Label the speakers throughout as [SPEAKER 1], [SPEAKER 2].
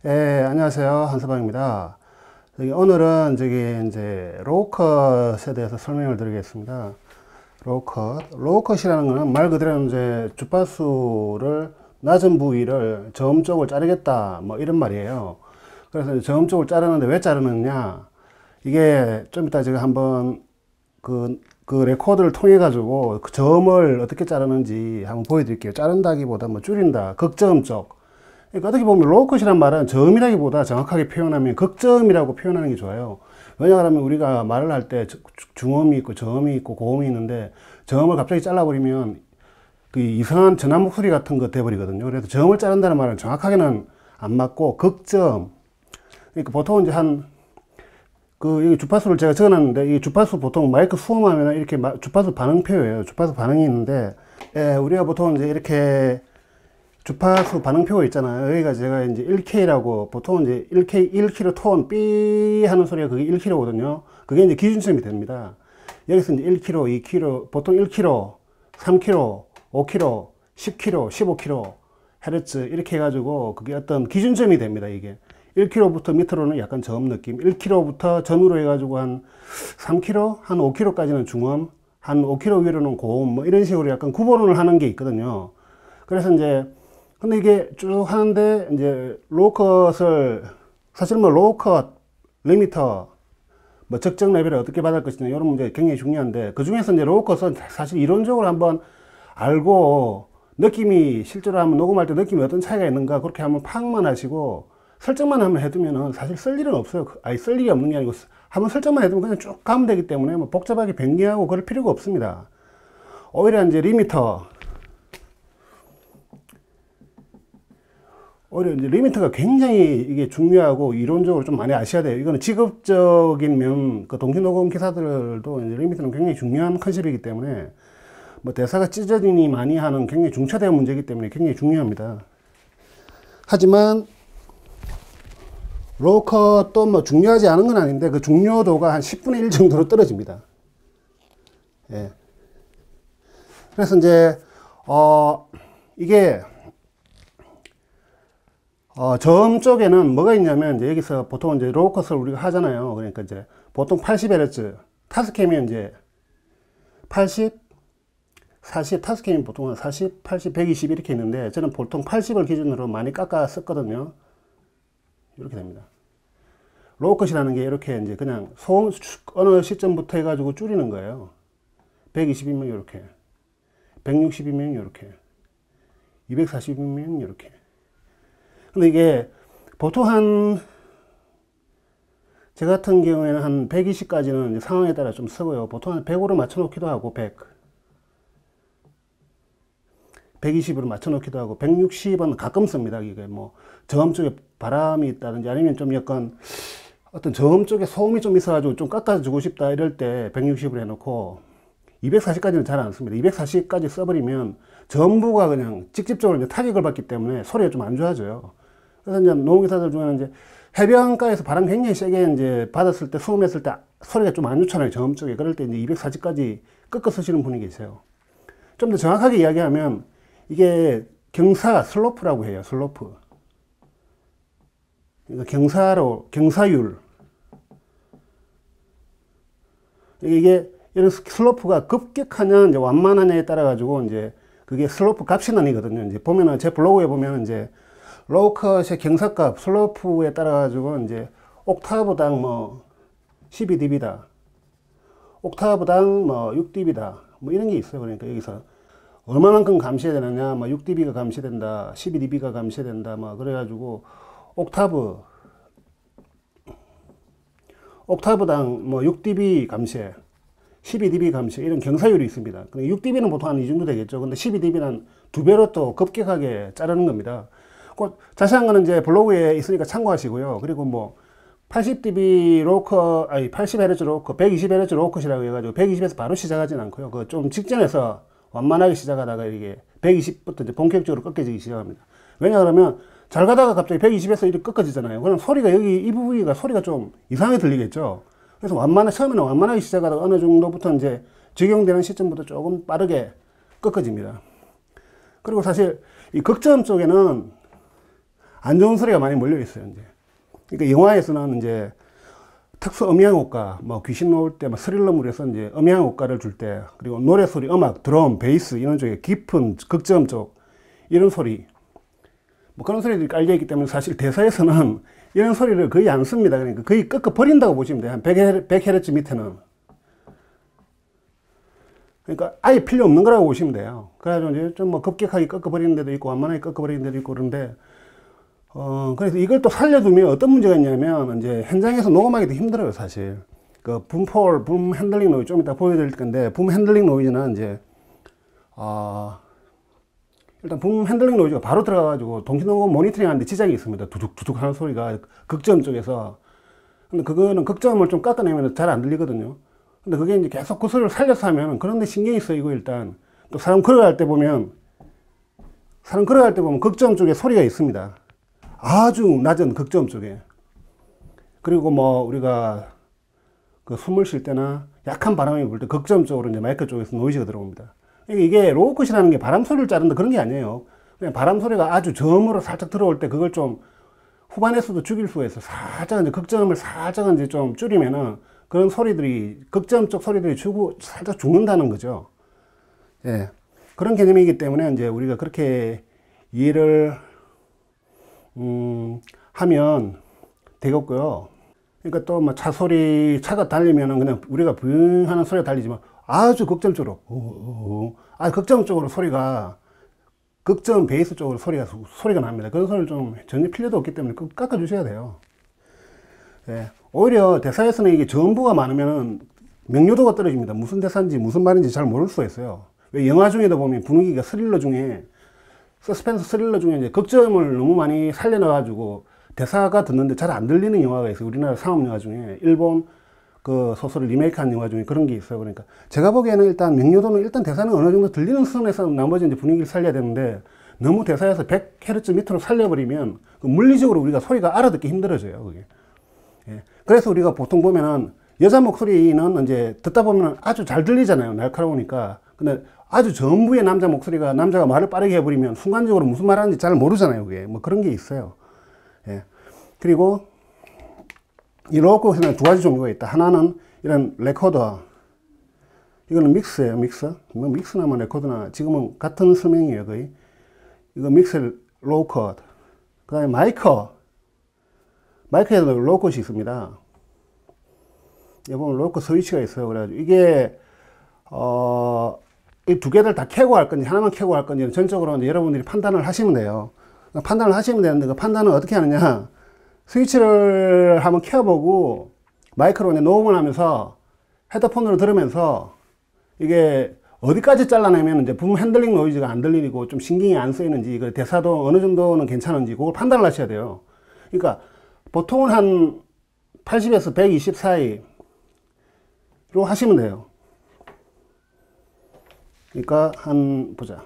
[SPEAKER 1] 예, 안녕하세요. 한서방입니다. 오늘은 이제 로우컷에 대해서 설명을 드리겠습니다. 로우컷이라는 것은 말 그대로 이제 주파수를 낮은 부위를 저음 쪽을 자르겠다, 뭐 이런 말이에요. 그래서 저음 쪽을 자르는데 왜 자르느냐? 이게 좀 이따 제가 한번 그 레코더를 통해 가지고 그 저음을 어떻게 자르는지 한번 보여드릴게요. 자른다기보다 뭐 줄인다, 극저음 쪽. 그러니까 어떻게 보면 로우컷이란 말은 저음이라기보다 정확하게 표현하면 극저음이라고 표현하는 게 좋아요. 왜냐하면 우리가 말을 할 때 중음이 있고 저음이 있고 고음이 있는데 저음을 갑자기 잘라버리면 그 이상한 전화 목소리 같은 거 돼버리거든요. 그래서 저음을 자른다는 말은 정확하게는 안 맞고 극저음. 그러니까 보통 이제 여기 주파수를 제가 적어놨는데 이 주파수 보통 마이크 수음하면 이렇게 주파수 반응표예요. 주파수 반응이 있는데 우리가 보통 이제 이렇게 주파수 반응표가 있잖아요. 여기가 제가 이제 1K라고 보통 이제 1K, 1kilo 톤 삐 하는 소리가 그게 1kg거든요. 그게 이제 기준점이 됩니다. 여기서 이제 1kg, 2kg, 보통 1kg, 3kg, 5kg, 10kg, 15kg 헤르츠 이렇게 해가지고 그게 어떤 기준점이 됩니다. 이게 1kg부터 밑으로는 약간 저음 느낌, 1kg부터 전후로 해가지고 한 3kg, 한 5kg까지는 중음, 한 5kg 위로는 고음, 뭐 이런 식으로 약간 구분을 하는 게 있거든요. 그래서 이제 근데 이게 쭉 하는데 이제 로우컷을 사실 뭐 로우컷 리미터 뭐 적정 레벨을 어떻게 받을 것이냐 이런 문제 굉장히 중요한데 그 중에서 이제 로우컷은 사실 이론적으로 한번 알고 느낌이 실제로 한번 녹음할 때 느낌이 어떤 차이가 있는가 그렇게 한번 파악만 하시고 설정만 한번 해두면은 사실 쓸 일은 없어요. 아니 쓸 일이 없는 게 아니고 한번 설정만 해두면 그냥 쭉 가면 되기 때문에 뭐 복잡하게 변경하고 그럴 필요가 없습니다. 오히려 이제 리미터가 굉장히 이게 중요하고 이론적으로 좀 많이 아셔야 돼요. 이거는 직업적인 그 동시녹음 기사들도 이제 리미터는 굉장히 중요한 컨셉이기 때문에 뭐 대사가 찢어지니 많이 하는 굉장히 중차대한 문제이기 때문에 굉장히 중요합니다. 하지만 로우컷도 뭐 중요하지 않은 건 아닌데 그 중요도가 한 10분의 1 정도로 떨어집니다. 예. 그래서 이제 이게 저음 쪽에는 뭐가 있냐면, 이제 여기서 보통 이제 로우컷을 우리가 하잖아요. 그러니까 이제 보통 80Hz, 타스캠이 이제 80, 40, 타스캠이 보통 40, 80, 120 이렇게 있는데, 저는 보통 80을 기준으로 많이 깎아 썼거든요. 이렇게 됩니다. 로우컷이라는 게 이렇게 이제 그냥 어느 시점부터 해가지고 줄이는 거예요. 120이면 이렇게, 160이면 이렇게, 240이면 이렇게. 근데 이게 보통 제 같은 경우에는 한 120까지는 상황에 따라 좀 쓰고요. 보통 한 100으로 맞춰놓기도 하고, 120으로 맞춰놓기도 하고, 160은 가끔 씁니다. 이게 뭐, 저음 쪽에 바람이 있다든지 아니면 좀 약간 어떤 저음 쪽에 소음이 좀 있어가지고 좀 깎아주고 싶다 이럴 때 160으로 해놓고, 240까지는 잘 안 씁니다. 240까지 써버리면 전부가 그냥 직접적으로 이제 타격을 받기 때문에 소리가 좀 안 좋아져요. 그래서 이제 농기사들 중에는 이제 해변가에서 바람 굉장히 세게 이제 받았을 때, 수음했을 때 소리가 좀 안 좋잖아요. 저음 쪽에. 그럴 때 이제 240까지 꺾어 쓰시는 분이 계세요. 좀 더 정확하게 이야기하면 이게 슬로프라고 해요. 슬로프. 그러니까 경사율. 이게 이런 슬로프가 급격하냐, 이제 완만하냐에 따라 가지고 이제 그게 슬로프 값이 나뉘거든요. 이제 보면은 제 블로그에 보면 이제 로우컷의 경사값, 슬로프에 따라 가지고 이제 옥타브당 뭐 12dB다. 옥타브당 뭐 6dB다. 뭐 이런 게 있어요. 그러니까 여기서 얼마만큼 감시해야 되느냐, 뭐 6dB가 감시된다, 12dB가 감시된다, 뭐 그래가지고 옥타브당 뭐 6dB 감시해, 12dB 감시 이런 경사율이 있습니다. 6dB는 보통 한 이 정도 되겠죠. 근데 12dB는 두 배로 또 급격하게 자르는 겁니다. 자세한 거는 이제 블로그에 있으니까 참고하시고요. 그리고 뭐 80dB 로우컷, 아니 80Hz 로우컷, 120Hz 로우컷이라고 해가지고 120에서 바로 시작하진 않고요. 그 좀 직전에서 완만하게 시작하다가 이게 120부터 이제 본격적으로 꺾여지기 시작합니다. 왜냐 그러면 잘 가다가 갑자기 120에서 이렇게 꺾어지잖아요. 그럼 소리가 이 부위가 소리가 좀 이상하게 들리겠죠. 그래서 처음에는 완만하게 시작하다가 어느 정도부터 이제 적용되는 시점부터 조금 빠르게 꺾어집니다. 그리고 사실 이 극저음 쪽에는 안 좋은 소리가 많이 몰려 있어요, 이제. 그러니까 영화에서는 이제 특수 음향효과, 뭐 귀신 나올 때, 막 스릴러물에서 이제 음향효과를 줄 때, 그리고 노래소리, 음악, 드럼, 베이스, 이런 쪽에 깊은 극저음 쪽, 이런 소리, 뭐 그런 소리들이 깔려있기 때문에 사실 대사에서는 이런 소리를 거의 안 씁니다. 그러니까 거의 꺾어 버린다고 보시면 돼요. 한 100Hz 밑에는. 그러니까 아예 필요 없는 거라고 보시면 돼요. 그래가지고 이제 좀 뭐 급격하게 꺾어 버리는 데도 있고, 완만하게 꺾어 버리는 데도 있고, 그런데, 그래서 이걸 또 살려두면 어떤 문제가 있냐면, 이제 현장에서 녹음하기도 힘들어요, 사실. 그 붐 핸들링 노이즈, 좀 이따 보여드릴 건데, 붐 핸들링 노이즈는 이제, 일단 붐 핸들링 노이즈가 바로 들어가가지고 동시녹음 모니터링 하는데 지장이 있습니다. 두둑두둑 하는 소리가 극저음 쪽에서. 근데 그거는 극저음을 좀 깎아내면 잘 안 들리거든요. 근데 그게 이제 계속 그 소리를 살려서 하면 그런데 신경이 쓰이고 일단 또 사람 걸어갈 때 보면 극저음 쪽에 소리가 있습니다. 아주 낮은 극저음 쪽에. 그리고 뭐 우리가 그 숨을 쉴 때나 약한 바람이 불 때 극저음 쪽으로 이제 마이크 쪽에서 노이즈가 들어옵니다. 이게 로우컷이라는 게 바람 소리를 자른다 그런 게 아니에요. 그냥 바람 소리가 아주 저음으로 살짝 들어올 때 그걸 좀 후반에서도 죽일 수가 있어. 살짝 이제 극저음을 살짝 이제 좀 줄이면은 그런 소리들이 극저음 쪽 소리들이 살짝 죽는다는 거죠. 예. 그런 개념이기 때문에 이제 우리가 그렇게 이해를 하면 되겠고요. 그러니까 또 뭐 차 소리, 차가 달리면은 그냥 우리가 부잉 하는 소리가 달리지만 아주 극점적으로, 극점 쪽으로 소리가, 극점 베이스 쪽으로 소리가 납니다. 그런 소리를 좀 전혀 필요도 없기 때문에 꼭 깎아주셔야 돼요. 예. 오히려 대사에서는 이게 저음부가 많으면 명료도가 떨어집니다. 무슨 대사인지 무슨 말인지 잘 모를 수가 있어요. 왜 영화 중에도 보면 분위기가 스릴러 중에, 서스펜스 스릴러 중에 이제 극점을 너무 많이 살려놔가지고 대사가 듣는데 잘 안 들리는 영화가 있어요. 우리나라 상업 영화 중에. 일본 그 소설을 리메이크한 영화 중에 그런 게 있어요. 그러니까 제가 보기에는 일단 명료도는 일단 대사는 어느 정도 들리는 선에서 나머지 이제 분위기를 살려야 되는데 너무 대사에서 100Hz 밑으로 살려버리면 그 물리적으로 우리가 소리가 알아듣기 힘들어져요. 그게. 예. 그래서 우리가 보통 보면은 여자 목소리는 이제 듣다 보면 아주 잘 들리잖아요. 날카로우니까. 근데 아주 전부의 남자 목소리가 남자가 말을 빠르게 해버리면 순간적으로 무슨 말 하는지 잘 모르잖아요. 그게. 뭐 그런 게 있어요. 예. 그리고 이 로우컷에는 두 가지 종류가 있다. 하나는 이런 레코더. 이거는 믹스예요, 믹스. 뭐 믹스나 뭐 레코더나 지금은 같은 설명이에요, 거의. 이거 믹스 로우컷. 그 다음에 마이크에도 로우컷이 있습니다. 여기 보면 로우컷 스위치가 있어요. 그래가지고 이게, 이 두 개를 다 켜고 할 건지 하나만 켜고 할 건지 전적으로 이제 여러분들이 판단을 하시면 돼요. 판단을 하시면 되는데 그 판단은 어떻게 하느냐. 스위치를 한번 켜보고 마이크로 녹음을 하면서 헤드폰으로 들으면서 이게 어디까지 잘라내면 이제 붐 핸들링 노이즈가 안 들리고 좀 신경이 안 쓰이는지 그 대사도 어느 정도는 괜찮은지 그걸 판단을 하셔야 돼요. 그러니까 보통은 한 80에서 120 사이로 하시면 돼요. 그러니까 한 보자.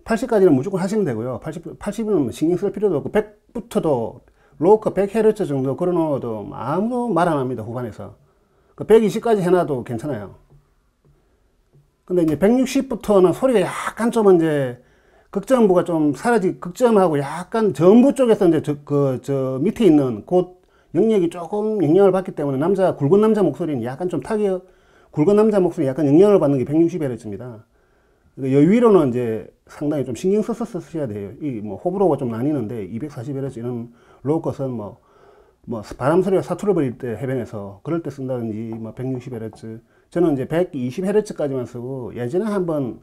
[SPEAKER 1] 80까지는 무조건 하시면 되고요. 80은 신경 쓸 필요도 없고 100부터도 로우컷 100Hz 정도 걸어놓아도 아무 말 안 합니다. 후반에서. 120까지 해놔도 괜찮아요. 근데 이제 160부터는 소리가 약간 좀 이제 극저음부가 좀 극저음하고 약간 저음부 쪽에서 이제 저 밑에 있는 곳 영역이 조금 영향을 받기 때문에 굵은 남자 목소리는 약간 좀 굵은 남자 목소리 약간 영향을 받는 게 160Hz입니다. 여위로는 이제 상당히 좀 신경 써서 쓰셔야 돼요. 이 뭐 호불호가 좀 나뉘는데 240Hz 이런 로우컷은 뭐 바람 소리가 사투를 벌일 때 해변에서 그럴 때 쓴다든지 뭐 160Hz. 저는 이제 120Hz까지만 쓰고 예전에 한번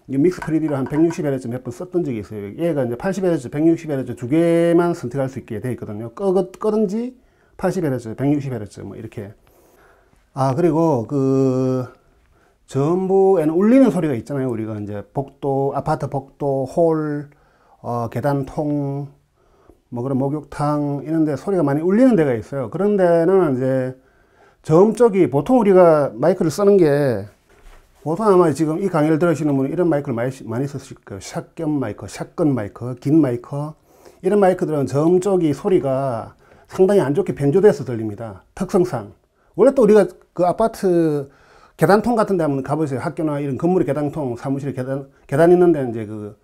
[SPEAKER 1] 믹스 3D로 한 160Hz 몇 번 썼던 적이 있어요. 얘가 이제 80Hz, 160Hz 두 개만 선택할 수 있게 돼 있거든요. 끄든지 80Hz, 160Hz 뭐 이렇게. 그리고 전부에는 울리는 소리가 있잖아요. 우리가 이제 아파트 복도, 홀, 계단통, 뭐 그런 목욕탕 이런 데 소리가 많이 울리는 데가 있어요. 그런 데는 이제 저음 쪽이 보통 우리가 마이크를 쓰는 게 보통 아마 지금 이 강의를 들으시는 분은 이런 마이크를 많이 쓰실 거예요. 샷건 마이크, 긴 마이크. 이런 마이크들은 저음 쪽이 소리가 상당히 안 좋게 변조돼서 들립니다. 특성상. 원래 또 우리가 그 아파트 계단통 같은 데 한번 가보세요. 학교나 이런 건물의 계단통, 사무실에 계단 있는데 이제 그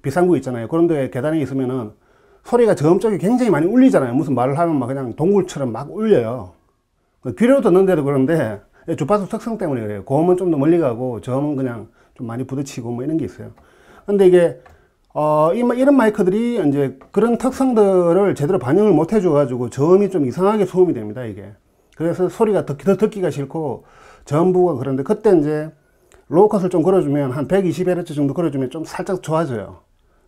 [SPEAKER 1] 비상구 있잖아요. 그런 데 계단이 있으면은 소리가 저음 쪽이 굉장히 많이 울리잖아요. 무슨 말을 하면 막 그냥 동굴처럼 막 울려요. 귀로 듣는데도 그런데 주파수 특성 때문에 그래요. 고음은 좀 더 멀리 가고 저음은 그냥 좀 많이 부딪히고 뭐 이런 게 있어요. 근데 이게 이런 마이크들이 이제 그런 특성들을 제대로 반영을 못 해줘가지고 저음이 좀 이상하게 소음이 됩니다, 이게. 그래서 소리가 더 듣기가 싫고 저음부가 그런데 그때 이제 로우컷을 좀 걸어주면 한 120Hz 정도 걸어주면 좀 살짝 좋아져요.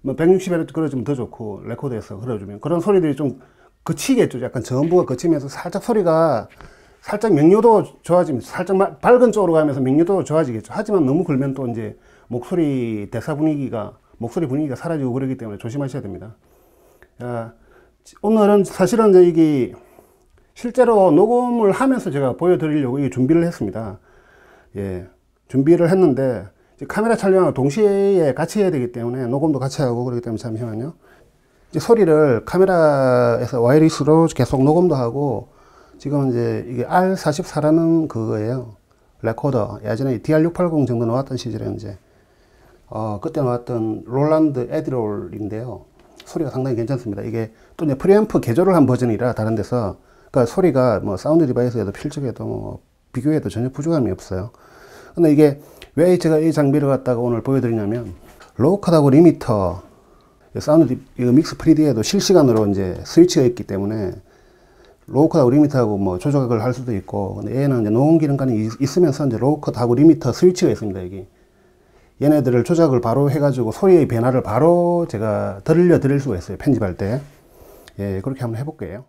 [SPEAKER 1] 뭐 160Hz 걸어주면 더 좋고 레코드에서 걸어주면 그런 소리들이 좀 그치겠죠. 약간 저음부가 그치면서 살짝 소리가 살짝 명료도 좋아지면서 살짝 밝은 쪽으로 가면서 명료도 좋아지겠죠. 하지만 너무 걸면 또 이제 목소리 분위기가 사라지고 그러기 때문에 조심하셔야 됩니다. 오늘은 사실은 이제 이게 실제로 녹음을 하면서 제가 보여드리려고 이게 준비를 했습니다. 예, 준비를 했는데 이제 카메라 촬영을 동시에 같이 해야 되기 때문에 녹음도 같이 하고 그렇기 때문에 잠시만요. 이제 소리를 카메라에서 와이리스로 계속 녹음도 하고 지금 이제 이게 R44라는 그거예요. 레코더. 예전에 DR680 정도 나왔던 시절에 이제 그때 나왔던 롤란드 에디롤인데요. 소리가 상당히 괜찮습니다. 이게 또 이제 프리앰프 개조를 한 버전이라 다른 데서 그러니까 소리가 뭐 사운드 디바이스에도 필적에도 뭐 비교해도 전혀 부족함이 없어요. 근데 이게 왜 제가 이 장비를 갖다가 오늘 보여드리냐면 로우컷하고 리미터 사운드 믹스 프리디에도 실시간으로 이제 스위치가 있기 때문에 로우컷하고 리미터하고 뭐 조작을 할 수도 있고, 근데 얘는 이제 녹음 기능관이 있으면서 이제 로우컷하고 리미터 스위치가 있습니다. 여기 얘네들을 조작을 바로 해가지고 소리의 변화를 바로 제가 들려드릴 수가 있어요. 편집할 때. 예, 그렇게 한번 해볼게요.